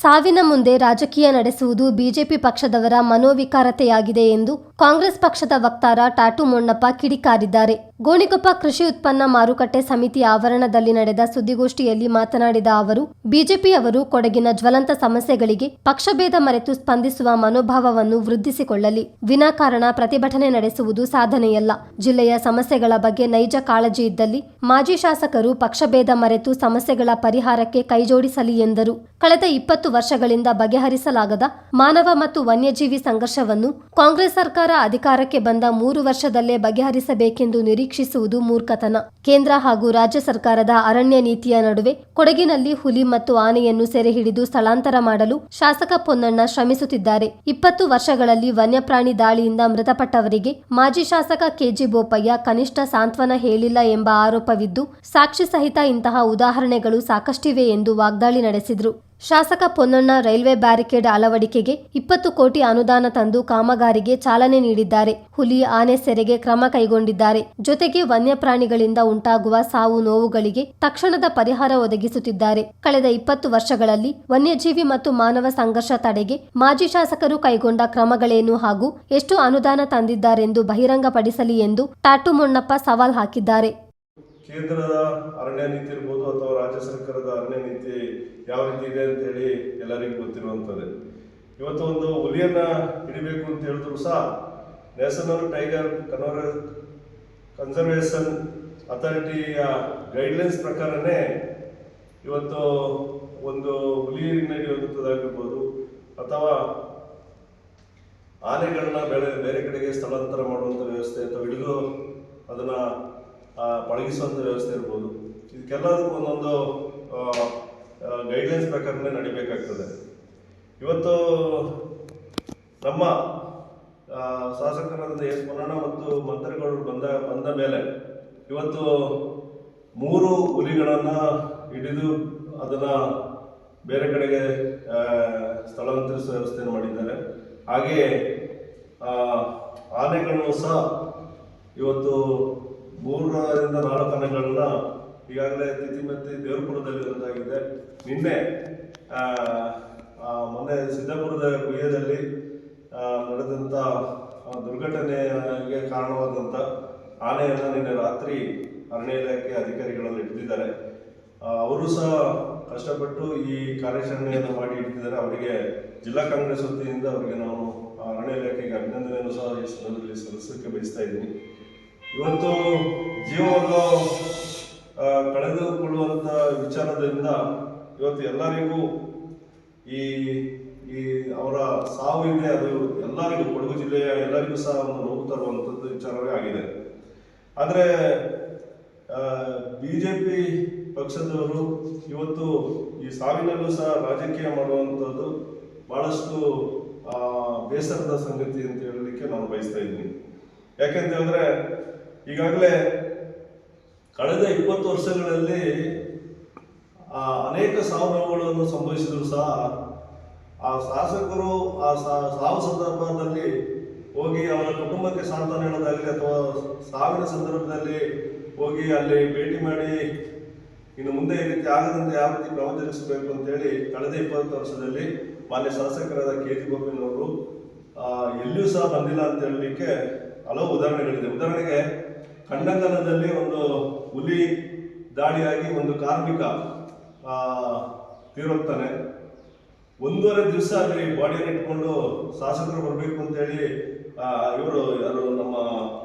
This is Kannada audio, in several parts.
ಸಾವಿನ ಮುಂದೆ ರಾಜಕೀಯ ನಡೆಸುವುದು ಬಿಜೆಪಿ ಪಕ್ಷದವರ ಮನೋವಿಕಾರತೆಯಾಗಿದೆ ಎಂದು ಕಾಂಗ್ರೆಸ್ ಪಕ್ಷದ ವಕ್ತಾರ ಟಾಟು ಮೊನ್ನಪ್ಪ ಕಿಡಿಕಾರಿದ್ದಾರೆ. ಗೋಣಿಕೊಪ್ಪ ಕೃಷಿ ಉತ್ಪನ್ನ ಮಾರುಕಟ್ಟೆ ಸಮಿತಿ ಆವರಣದಲ್ಲಿ ನಡೆದ ಸುದ್ದಿಗೋಷ್ಠಿಯಲ್ಲಿ ಮಾತನಾಡಿದ ಅವರು, ಬಿಜೆಪಿಯವರು ಕೊಡಗಿನ ಜ್ವಲಂತ ಸಮಸ್ಯೆಗಳಿಗೆ ಪಕ್ಷಭೇದ ಮರೆತು ಸ್ಪಂದಿಸುವ ಮನೋಭಾವವನ್ನು ವೃದ್ಧಿಸಿಕೊಳ್ಳಲಿ. ವಿನಾಕಾರಣ ಪ್ರತಿಭಟನೆ ನಡೆಸುವುದು ಸಾಧನೆಯಲ್ಲ. ಜಿಲ್ಲೆಯ ಸಮಸ್ಯೆಗಳ ಬಗ್ಗೆ ನೈಜ ಕಾಳಜಿ ಇದ್ದಲ್ಲಿ ಮಾಜಿ ಶಾಸಕರು ಪಕ್ಷಭೇದ ಮರೆತು ಸಮಸ್ಯೆಗಳ ಪರಿಹಾರಕ್ಕೆ ಕೈಜೋಡಿಸಲಿ ಎಂದರು. ಕಳೆದ 20 ವರ್ಷಗಳಿಂದ ಬಗೆಹರಿಸಲಾಗದ ಮಾನವ ಮತ್ತು ವನ್ಯಜೀವಿ ಸಂಘರ್ಷವನ್ನು ಕಾಂಗ್ರೆಸ್ ಸರ್ಕಾರ ಅಧಿಕಾರಕ್ಕೆ ಬಂದ 3 ವರ್ಷದಲ್ಲೇ ಬಗೆಹರಿಸಬೇಕೆಂದು ನಿರೀಕ್ಷಿಸುವುದು ಮೂರ್ಖತನ. ಕೇಂದ್ರ ಹಾಗೂ ರಾಜ್ಯ ಸರ್ಕಾರದ ಅರಣ್ಯ ನೀತಿಯ ನಡುವೆ ಕೊಡಗಿನಲ್ಲಿ ಹುಲಿ ಮತ್ತು ಆನೆಯನ್ನು ಸೆರೆ ಹಿಡಿದು ಸ್ಥಳಾಂತರ ಮಾಡಲು ಶಾಸಕ ಪೊನ್ನಣ್ಣ ಶ್ರಮಿಸುತ್ತಿದ್ದಾರೆ. 20 ವರ್ಷಗಳಲ್ಲಿ ವನ್ಯಪ್ರಾಣಿ ದಾಳಿಯಿಂದ ಮೃತಪಟ್ಟವರಿಗೆ ಮಾಜಿ ಶಾಸಕ ಕೆಜಿ ಬೋಪಯ್ಯ ಕನಿಷ್ಠ ಸಾಂತ್ವನ ಹೇಳಿಲ್ಲ ಎಂಬ ಆರೋಪವಿದ್ದು, ಸಾಕ್ಷಿ ಸಹಿತ ಇಂತಹ ಉದಾಹರಣೆಗಳು ಸಾಕಷ್ಟಿವೆ ಎಂದು ವಾಗ್ದಾಳಿ ನಡೆಸಿದರು. ಶಾಸಕ ಪೊನ್ನಣ್ಣ ರೈಲ್ವೆ ಬ್ಯಾರಿಕೇಡ್ ಅಳವಡಿಕೆಗೆ 20 ಕೋಟಿ ಅನುದಾನ ತಂದು ಕಾಮಗಾರಿಗೆ ಚಾಲನೆ ನೀಡಿದ್ದಾರೆ. ಹುಲಿ ಆನೆ ಸೆರೆಗೆ ಕ್ರಮ ಕೈಗೊಂಡಿದ್ದಾರೆ. ಜೊತೆಗೆ ವನ್ಯಪ್ರಾಣಿಗಳಿಂದ ಉಂಟಾಗುವ ಸಾವು ನೋವುಗಳಿಗೆ ತಕ್ಷಣದ ಪರಿಹಾರ ಒದಗಿಸುತ್ತಿದ್ದಾರೆ. ಕಳೆದ 20 ವರ್ಷಗಳಲ್ಲಿ ವನ್ಯಜೀವಿ ಮತ್ತು ಮಾನವ ಸಂಘರ್ಷ ತಡೆಗೆ ಮಾಜಿ ಶಾಸಕರು ಕೈಗೊಂಡ ಕ್ರಮಗಳೇನು ಹಾಗೂ ಎಷ್ಟು ಅನುದಾನ ತಂದಿದ್ದಾರೆಂದು ಬಹಿರಂಗಪಡಿಸಲಿ ಎಂದು ಟಾಟು ಮೊನ್ನಪ್ಪ ಸವಾಲ್ ಹಾಕಿದ್ದಾರೆ. ಕೇಂದ್ರದ ಅರಣ್ಯ ನೀತಿ ಇರ್ಬೋದು ಅಥವಾ ರಾಜ್ಯ ಸರ್ಕಾರದ ಅರಣ್ಯ ನೀತಿ ಯಾವ ರೀತಿ ಇದೆ ಅಂತ ಹೇಳಿ ಎಲ್ಲರಿಗೂ ಗೊತ್ತಿರುವಂಥದ್ದೇ. ಇವತ್ತು ಒಂದು ಹುಲಿಯನ್ನ ಹಿಡಿಬೇಕು ಅಂತ ಹೇಳಿದ್ರು ಸಹ ನ್ಯಾಷನಲ್ ಟೈಗರ್ ಕನ್ಸರ್ವೇಷನ್ ಅಥಾರಿಟಿಯ ಗೈಡ್ಲೈನ್ಸ್ ಪ್ರಕಾರನೇ ಇವತ್ತು ಒಂದು ಹುಲಿಯನ್ನ ಹಿಡಿಯುವಂಥದ್ದಾಗಿರ್ಬೋದು ಅಥವಾ ಆನೆಗಳನ್ನ ಬೇರೆ ಕಡೆಗೆ ಸ್ಥಳಾಂತರ ಮಾಡುವಂಥ ವ್ಯವಸ್ಥೆ ಅಥವಾ ಹಿಡಿದು ಅದನ್ನ ಪಳಗಿಸುವಂಥ ವ್ಯವಸ್ಥೆ ಇರ್ಬೋದು. ಇದಕ್ಕೆಲ್ಲದಕ್ಕೂ ಒಂದೊಂದು ಗೈಡ್ಲೈನ್ಸ್ ಪ್ರಕಾರನೇ ನಡಿಬೇಕಾಗ್ತದೆ. ಇವತ್ತು ನಮ್ಮ ಶಾಸಕರಾದ ಎಸ್ ಪೊನ್ನಣ್ಣ ಮತ್ತು ಮಂತ್ರಿಗಳು ಬಂದ ಮೇಲೆ ಇವತ್ತು 3 ಹುಲಿಗಳನ್ನು ಹಿಡಿದು ಅದನ್ನು ಬೇರೆ ಕಡೆಗೆ ಸ್ಥಳಾಂತರಿಸುವ ವ್ಯವಸ್ಥೆಯನ್ನು ಮಾಡಿದ್ದಾರೆ. ಹಾಗೆಯೇ ಆನೆಗಳನ್ನು ಸಹ ಇವತ್ತು 3ರಿಂದ 4 ಆನೆಗಳನ್ನ ಈಗಾಗಲೇ ತಿತಿಮತಿ ದೇವರಪುರದಲ್ಲಿ ಒಂದಾಗಿದೆ. ಮೊನ್ನೆ ಸಿದ್ದಾಪುರದ ಗುಹೆಯಲ್ಲಿ ನಡೆದಂಥ ದುರ್ಘಟನೆಗೆ ಕಾರಣವಾದಂಥ ಆನೆಯನ್ನು ನಿನ್ನೆ ರಾತ್ರಿ ಅರಣ್ಯ ಇಲಾಖೆ ಅಧಿಕಾರಿಗಳಲ್ಲಿ ಹಿಡಿದಿದ್ದಾರೆ. ಅವರು ಸಹ ಕಷ್ಟಪಟ್ಟು ಈ ಕಾರ್ಯಾಚರಣೆಯನ್ನು ಮಾಡಿ ಹಿಡಿದಿದ್ದಾರೆ. ಅವರಿಗೆ ಜಿಲ್ಲಾ ಕಾಂಗ್ರೆಸ್ ವತಿಯಿಂದ ಅವರಿಗೆ ನಾವು ಅರಣ್ಯ ಇಲಾಖೆಗೆ ಅಭಿನಂದನೆಯನ್ನು ಸಹ ಈ ಸಂದರ್ಭದಲ್ಲಿ ಸಲ್ಲಿಸಲಿಕ್ಕೆ ಬಯಸ್ತಾ ಇದ್ದೀನಿ. ಇವತ್ತು ಜೀವವನ್ನು ಕಳೆದುಕೊಳ್ಳುವಂಥ ವಿಚಾರದಿಂದ ಇವತ್ತು ಎಲ್ಲರಿಗೂ ಈ ಅವರ ಸಾವು ಇದೆ, ಅದು ಎಲ್ಲರಿಗೂ ಕೊಡಗು ಜಿಲ್ಲೆಯ ಎಲ್ಲರಿಗೂ ಸಹ ಒಂದು ನೋವು ತರುವಂಥದ್ದು ವಿಚಾರವೇ ಆಗಿದೆ. ಆದರೆ ಬಿಜೆಪಿ ಪಕ್ಷದವರು ಇವತ್ತು ಈ ಸಾವಿನಲ್ಲೂ ಸಹ ರಾಜಕೀಯ ಮಾಡುವಂಥದ್ದು ಬಹಳಷ್ಟು ಬೇಸರದ ಸಂಗತಿ ಅಂತ ಹೇಳಲಿಕ್ಕೆ ನಾನು ಬಯಸ್ತಾ ಇದ್ದೀನಿ. ಯಾಕೆಂತ ಹೇಳಿದ್ರೆ ಈಗಾಗಲೇ ಕಳೆದ 20 ವರ್ಷಗಳಲ್ಲಿ ಅನೇಕ ಸಾವು ನೋವುಗಳನ್ನು ಸಂಭವಿಸಿದ್ರು ಸಹ ಆ ಶಾಸಕರು ಆ ಸಾವು ಸಂದರ್ಭದಲ್ಲಿ ಹೋಗಿ ಅವರ ಕುಟುಂಬಕ್ಕೆ ಸಾಂತ್ವನ ಹೇಳೋದಾಗಲಿ ಅಥವಾ ಸಾವಿನ ಸಂದರ್ಭದಲ್ಲಿ ಹೋಗಿ ಅಲ್ಲಿ ಭೇಟಿ ಮಾಡಿ ಇನ್ನು ಮುಂದೆ ಈ ರೀತಿ ಆಗದಂತೆ ಯಾವ ರೀತಿ ಕ್ರಮ ಜರುಗಿಸಬೇಕು ಅಂತೇಳಿ ಕಳೆದ 20 ವರ್ಷದಲ್ಲಿ ಮಾನ್ಯ ಶಾಸಕರಾದ ಕೆಜಿ ಬೋಪಯ್ಯನವರು ಎಲ್ಲಿಯೂ ಸಹ ಬಂದಿಲ್ಲ ಅಂತ ಹೇಳಲಿಕ್ಕೆ ಹಲವು ಉದಾಹರಣೆಗಳಿದೆ. ಉದಾಹರಣೆಗೆ ಖಂಡಂಗನದಲ್ಲಿ ಒಂದು ಹುಲಿ ದಾಳಿಯಾಗಿ ಒಂದು ಕಾರ್ಮಿಕ ತೀರೋಗ್ತಾನೆ. 1.5 ದಿವಸ ಅಲ್ಲಿ ಬಾಡಿಯನ್ನು ಇಟ್ಕೊಂಡು ಶಾಸಕರು ಬರಬೇಕು ಅಂತೇಳಿ ಯಾರು ನಮ್ಮ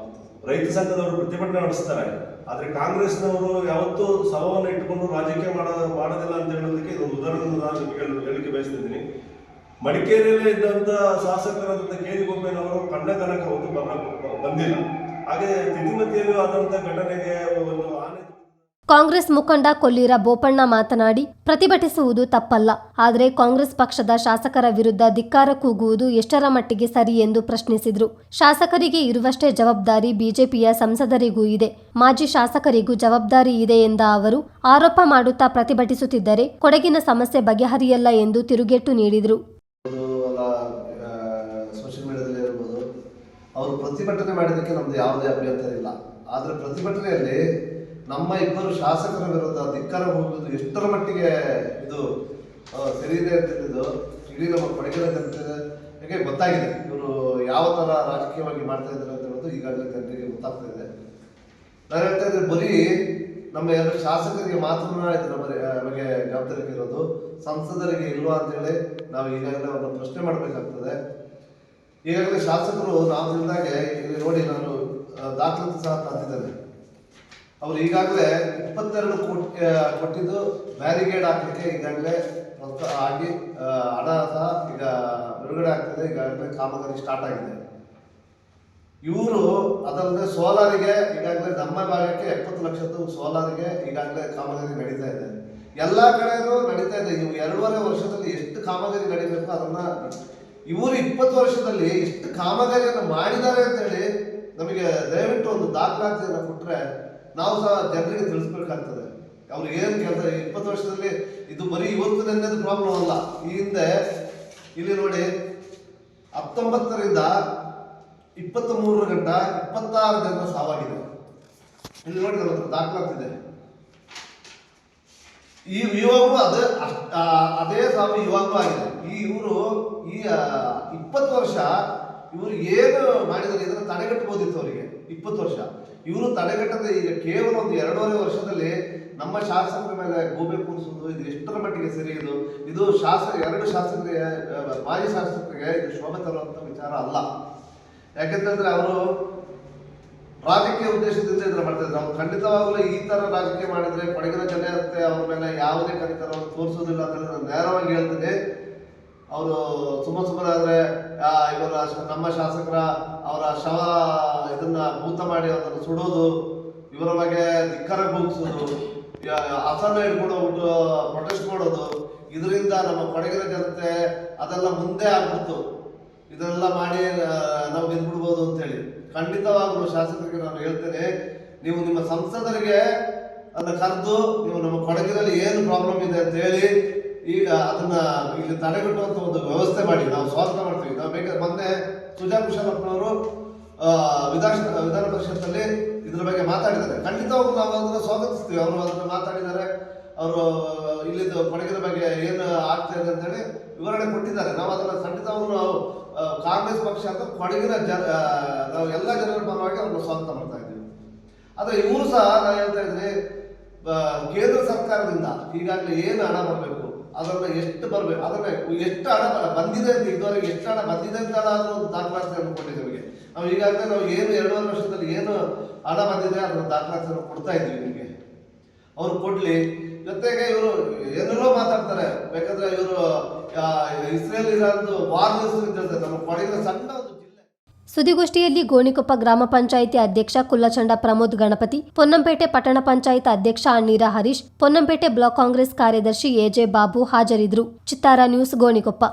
ರೈತ ಸಂಘದವರು ಪ್ರತಿಭಟನೆ ನಡೆಸ್ತಾರೆ. ಆದರೆ ಕಾಂಗ್ರೆಸ್ನವರು ಯಾವತ್ತೂ ಶವವನ್ನು ಇಟ್ಕೊಂಡು ರಾಜಕೀಯ ಮಾಡೋದಿಲ್ಲ ಅಂತ ಹೇಳೋದಕ್ಕೆ ಇದೊಂದು ಉದಾಹರಣೆ ನಾನು ನಿಮಗೆ ಹೇಳಿಕೆ ಬಯಸ್ತಿದ್ದೀನಿ. ಮಡಿಕೇರಿಯಲ್ಲೇ ಇದ್ದಂಥ ಶಾಸಕರಾದಂಥ ಕೆಜಿ ಬೋಪಯ್ಯನವರು ಖಂಡಗನಕ್ಕೆ ಅವತ್ತು ಬಂದಿಲ್ಲ. ಹಾಗೆ ತಿತಿಮತಿಯಲ್ಲೂ ಆದಂಥ ಘಟನೆಗೆ ಒಂದು ಆನೆ. ಕಾಂಗ್ರೆಸ್ ಮುಖಂಡ ಕೊಲ್ಲೀರ ಬೋಪಣ್ಣ ಮಾತನಾಡಿ, ಪ್ರತಿಭಟಿಸುವುದು ತಪ್ಪಲ್ಲ, ಆದರೆ ಕಾಂಗ್ರೆಸ್ ಪಕ್ಷದ ಶಾಸಕರ ವಿರುದ್ಧ ಧಿಕ್ಕಾರ ಕೂಗುವುದು ಎಷ್ಟರ ಮಟ್ಟಿಗೆ ಸರಿ ಎಂದು ಪ್ರಶ್ನಿಸಿದರು. ಶಾಸಕರಿಗೆ ಇರುವಷ್ಟೇ ಜವಾಬ್ದಾರಿ ಬಿಜೆಪಿಯ ಸಂಸದರಿಗೂ ಇದೆ, ಮಾಜಿ ಶಾಸಕರಿಗೂ ಜವಾಬ್ದಾರಿ ಇದೆ ಎಂದ ಅವರು, ಆರೋಪ ಮಾಡುತ್ತಾ ಪ್ರತಿಭಟಿಸುತ್ತಿದ್ದರೆ ಕೊಡಗಿನ ಸಮಸ್ಯೆ ಬಗೆಹರಿಯಲ್ಲ ಎಂದು ತಿರುಗೇಟು ನೀಡಿದರು. ಸೋಷಿಯಲ್ ಮೀಡಿಯಾದಲ್ಲಿ ಇರ್ಬೋದು, ಅವರು ಪ್ರತಿಭಟನೆ ಮಾಡಿದ್ದಕ್ಕೆ ನಮ್ದು ಯಾವುದೇ ಅಭ್ಯಂತರ ಇಲ್ಲ. ಆದರೆ ಪ್ರತಿಭಟನೆಯಲ್ಲಿ ನಮ್ಮ 2 ಶಾಸಕರ ವಿರುದ್ಧ ಧಿಕ್ಕಾರ ಹೋಗುವುದು ಎಷ್ಟರ ಮಟ್ಟಿಗೆ ಇದು ಸರಿ ಇದೆ ಅಂತಿದ್ದು ಇಡೀ ನಮ್ಮ ಕೊಡಗಿನ ಜನತೆಗೆ ಗೊತ್ತಾಗಿದೆ. ಇವರು ಯಾವ ಥರ ರಾಜಕೀಯವಾಗಿ ಮಾಡ್ತಾ ಇದ್ದಾರೆ ಅಂತ ಹೇಳೋದು ಈಗಾಗಲೇ ಜನರಿಗೆ ಗೊತ್ತಾಗ್ತಾ ಇದೆ. ನಾನು ಹೇಳ್ತಾ ಇದ್ರೆ ಬರೀ ನಮ್ಮ ಎರಡು ಶಾಸಕರಿಗೆ ಮಾತ್ರ ಇದರ ಬಗ್ಗೆ ಜವಾಬ್ದಾರಿ ಇರೋದು, ಸಂಸದರಿಗೆ ಇಲ್ವಾ ಅಂತೇಳಿ ನಾವು ಈಗಾಗಲೇ ಒಂದು ಪ್ರಶ್ನೆ ಮಾಡಬೇಕಾಗ್ತದೆ. ಈಗಾಗಲೇ ಶಾಸಕರು ನಾವು ತಿಳಿದಾಗೆ ಇಲ್ಲಿ ನೋಡಿ, ನಾನು ದಾಖಲಾತಿ ಸಹ ತಂದಿದ್ದೇನೆ. ಅವರು ಈಗಾಗಲೇ 22 ಕೋಟಿ ಕೊಟ್ಟಿದ್ದು ಬ್ಯಾರಿಗೇಡ್ ಹಾಕಲಿಕ್ಕೆ ಈಗಾಗಲೇ ಆಗಿ ಹಣ ಸಹ ಈಗ ಬಿಡುಗಡೆ ಆಗ್ತದೆ. ಈಗಾಗಲೇ ಕಾಮಗಾರಿ ಸ್ಟಾರ್ಟ್ ಆಗಿದೆ. ಇವರು ಅದಲ್ಲದೆ ಸೋಲಾರಿಗೆ ಈಗಾಗಲೇ ನಮ್ಮ ಭಾಗಕ್ಕೆ 70 ಲಕ್ಷದ್ದು ಸೋಲಾರಿಗೆ ಈಗಾಗಲೇ ಕಾಮಗಾರಿ ನಡೀತಾ ಇದೆ. ಎಲ್ಲ ಕಡೆಯೂ ನಡೀತಾ ಇದೆ. ಇವು 2.5 ವರ್ಷದಲ್ಲಿ ಎಷ್ಟು ಕಾಮಗಾರಿ ನಡೀಬೇಕು ಅದನ್ನ ಇವರು 20 ವರ್ಷದಲ್ಲಿ ಎಷ್ಟು ಕಾಮಗಾರಿಯನ್ನು ಮಾಡಿದ್ದಾರೆ ಅಂತೇಳಿ ನಮಗೆ ದಯವಿಟ್ಟು ಒಂದು ದಾಖಲಾತಿಯನ್ನು ಕೊಟ್ಟರೆ ನಾವು ಸಹ ಜನರಿಗೆ ತಿಳಿಸ್ಬೇಕಾಗ್ತದೆ. ಅವ್ರು ಏನು ಕೆಲಸ 20 ವರ್ಷದಲ್ಲಿ ಇದು ಬರೀ ಇವತ್ತು ನೆನ್ನೆದು ಪ್ರಾಬ್ಲಮ್ ಅಲ್ಲ. ಈ ಹಿಂದೆ ಇಲ್ಲಿ ನೋಡಿ 19ರಿಂದ 23 ಗಂಟ 26 ಜನರ ಸಾವಾಗಿದೆ. ಇಲ್ಲಿ ನೋಡಿ ನನ್ನ ಹತ್ರ ದಾಖಲಾತಿದೆ. ಇವಾಗೂ ಅದೇ ಸಾವು ಇವಾಗೂ ಆಗಿದೆ. ಇವರು ಈ 20 ವರ್ಷ ಇವರು ಏನು ಮಾಡಿದರೆ ಇದನ್ನು ತಡೆಗಟ್ಟಬಹುದಿತ್ತು ಅವರಿಗೆ. 20 ವರ್ಷ ಇವರು ತಡೆಗಟ್ಟದೆ ಈಗ ಕೇವಲ ಒಂದು 2.5 ವರ್ಷದಲ್ಲಿ ನಮ್ಮ ಶಾಸಕರ ಮೇಲೆ ಗೂಬೆ ಕೂರಿಸುವುದು ಇದು ಎಷ್ಟರ ಮಟ್ಟಿಗೆ ಸರಿ? ಇದು ಎರಡು ಶಾಸಕರಿಗೆ, ಮಾಜಿ ಶಾಸಕರಿಗೆ ಇದು ಶೋಭೆ ತರುವಂತ ವಿಚಾರ ಅಲ್ಲ. ಯಾಕೆಂತಂದ್ರೆ ಅವರು ರಾಜಕೀಯ ಉದ್ದೇಶದಿಂದ ಇದನ್ನ ಮಾಡ್ತಾ ಇದ್ದಾರೆ. ಅವ್ರು ಖಂಡಿತವಾಗಲೂ ಈ ತರ ರಾಜಕೀಯ ಮಾಡಿದ್ರೆ ಕೊಡಗಿನ ಜನತೆ ಅವ್ರ ಮೇಲೆ ಯಾವುದೇ ಕನಿಕರವನ್ನು ತೋರಿಸೋದಿಲ್ಲ ಅಂತ ನಾನು ನೇರವಾಗಿ ಹೇಳ್ತೇನೆ. ಅವರು ಸುಮ್ಮನೆ ಆದ್ರೆ ಇವರ ನಮ್ಮ ಶಾಸಕರ ಅವರ ಶವ ಇದನ್ನ ಭೂತ ಮಾಡಿ ಅದನ್ನು ಸುಡೋದು, ಇವರ ಬಗ್ಗೆ ಧಿಕ್ಕಾರ ಕೂಗಿಸೋದು, ಹಸನ ಹಿಡ್ಕೊಂಡು ಹೋಗ್ಬಿಟ್ಟು ಪ್ರೊಟೆಸ್ಟ್ ಮಾಡೋದು, ಇದರಿಂದ ನಮ್ಮ ಕೊಡಗಿನ ಜನತೆ ಅದೆಲ್ಲ ಮುಂದೆ ಆಗ್ಬಿಡ್ತು. ಇದೆಲ್ಲ ಮಾಡಿ ನಾವು ಗೆದ್ಬಿಡ್ಬೋದು ಅಂತೇಳಿ ಖಂಡಿತವಾಗಲೂ ಶಾಸಕರಿಗೆ ನಾನು ಹೇಳ್ತೇನೆ, ನೀವು ನಿಮ್ಮ ಸಂಸದರಿಗೆ ಅದನ್ನ ಕರೆದು ನೀವು ನಮ್ಮ ಕೊಡಗಿನಲ್ಲಿ ಏನು ಪ್ರಾಬ್ಲಮ್ ಇದೆ ಅಂತ ಹೇಳಿ ಈಗ ಅದನ್ನ ಇಲ್ಲಿ ತಡೆಗಟ್ಟುವಂತ ಒಂದು ವ್ಯವಸ್ಥೆ ಮಾಡಿ. ನಾವು ಸ್ವಾಗತ ಮಾಡ್ತೀವಿ. ನಾವು ಬೇಕಾದ್ರೆ ಮೊನ್ನೆ ಸುಜಾ ಕುಶಲಪ್ಪನವರು ವಿಧಾನ ಪರಿಷತ್ತಲ್ಲಿ ಇದ್ರ ಬಗ್ಗೆ ಮಾತಾಡಿದ್ದಾರೆ. ಖಂಡಿತವಾಗ್ಲೂ ನಾವು ಅದನ್ನ ಸ್ವಾಗತಿಸ್ತೀವಿ. ಅವರು ಅದನ್ನ ಮಾತಾಡಿದ್ದಾರೆ. ಅವರು ಇಲ್ಲಿದ್ದು ಕೊಡಗಿನ ಬಗ್ಗೆ ಏನು ಆಗ್ತಾ ಇದೆ ಅಂತ ಹೇಳಿ ವಿವರಣೆ ಕೊಟ್ಟಿದ್ದಾರೆ. ನಾವು ಅದನ್ನ ಖಂಡಿತವಾಗ್ಲೂ ನಾವು ಕಾಂಗ್ರೆಸ್ ಪಕ್ಷ ಅಂತ ಕೊಡಗಿನ ನಾವು ಎಲ್ಲ ಜನರ ಪರವಾಗಿ ಅವ್ರನ್ನ ಸ್ವಾಗತ ಮಾಡ್ತಾ ಇದ್ದೀವಿ. ಆದ್ರೆ ಇವರು ಸಹ ನಾನು ಹೇಳ್ತಾ ಇದ್ದೀನಿ, ಕೇಂದ್ರ ಸರ್ಕಾರದಿಂದ ಈಗಾಗಲೇ ಏನು ಹಣ ಬರಬೇಕು ಅದನ್ನ ಎಷ್ಟು ಬರಬೇಕು, ಅದನ್ನ ಎಷ್ಟು ಹಣ ಬಂದಿದೆ ಅಂತ ಇದುವರೆಗೆ ಎಷ್ಟು ಹಣ ಬಂದಿದೆ ಅಂತ ಆದ್ರೂ ಒಂದು ದಾಖಲಾತಿಯನ್ನು ಕೊಟ್ಟಿದ್ದೀವಿ. ನಾವು ಈಗಾಗಲೇ ನಾವು ಏನು 2.5 ವರ್ಷದಲ್ಲಿ ಏನು ಹಣ ಬಂದಿದೆ ಅದನ್ನ ದಾಖಲಾತಿಯನ್ನು ಕೊಡ್ತಾ ಇದ್ದೀವಿ ನಿಮಗೆ. ಅವ್ರು ಕೊಡ್ಲಿ. ಜೊತೆಗೆ ಇವರು ಏನೆಲ್ಲೋ ಮಾತಾಡ್ತಾರೆ. ಬೇಕಾದ್ರೆ ಇವರು ಇಸ್ರೇಲ್ ಇರಾನ್ ವಾರ್ ನಿಲ್ಲಿಸಿದ್ರೆ ನಮ್ಮ ಕೊಡಗಿನ ಸಣ್ಣ ಒಂದು ಜಿಲ್ಲೆ. ಸುದ್ದಿಗೋಷ್ಠಿಯಲ್ಲಿ ಗೋಣಿಕೊಪ್ಪ ಗ್ರಾಮ ಪಂಚಾಯಿತಿ ಅಧ್ಯಕ್ಷ ಕುಲ್ಲಚಂಡ ಪ್ರಮೋದ್ ಗಣಪತಿ, ಪೊನ್ನಂಪೇಟೆ ಪಟ್ಟಣ ಪಂಚಾಯತ್ ಅಧ್ಯಕ್ಷ ಅಣ್ಣೀರ ಹರೀಶ್, ಪೊನ್ನಂಪೇಟೆ ಬ್ಲಾಕ್ ಕಾಂಗ್ರೆಸ್ ಕಾರ್ಯದರ್ಶಿ ಎಜೆ ಬಾಬು ಹಾಜರಿದ್ದರು. ಚಿತ್ತಾರ ನ್ಯೂಸ್, ಗೋಣಿಕೊಪ್ಪ.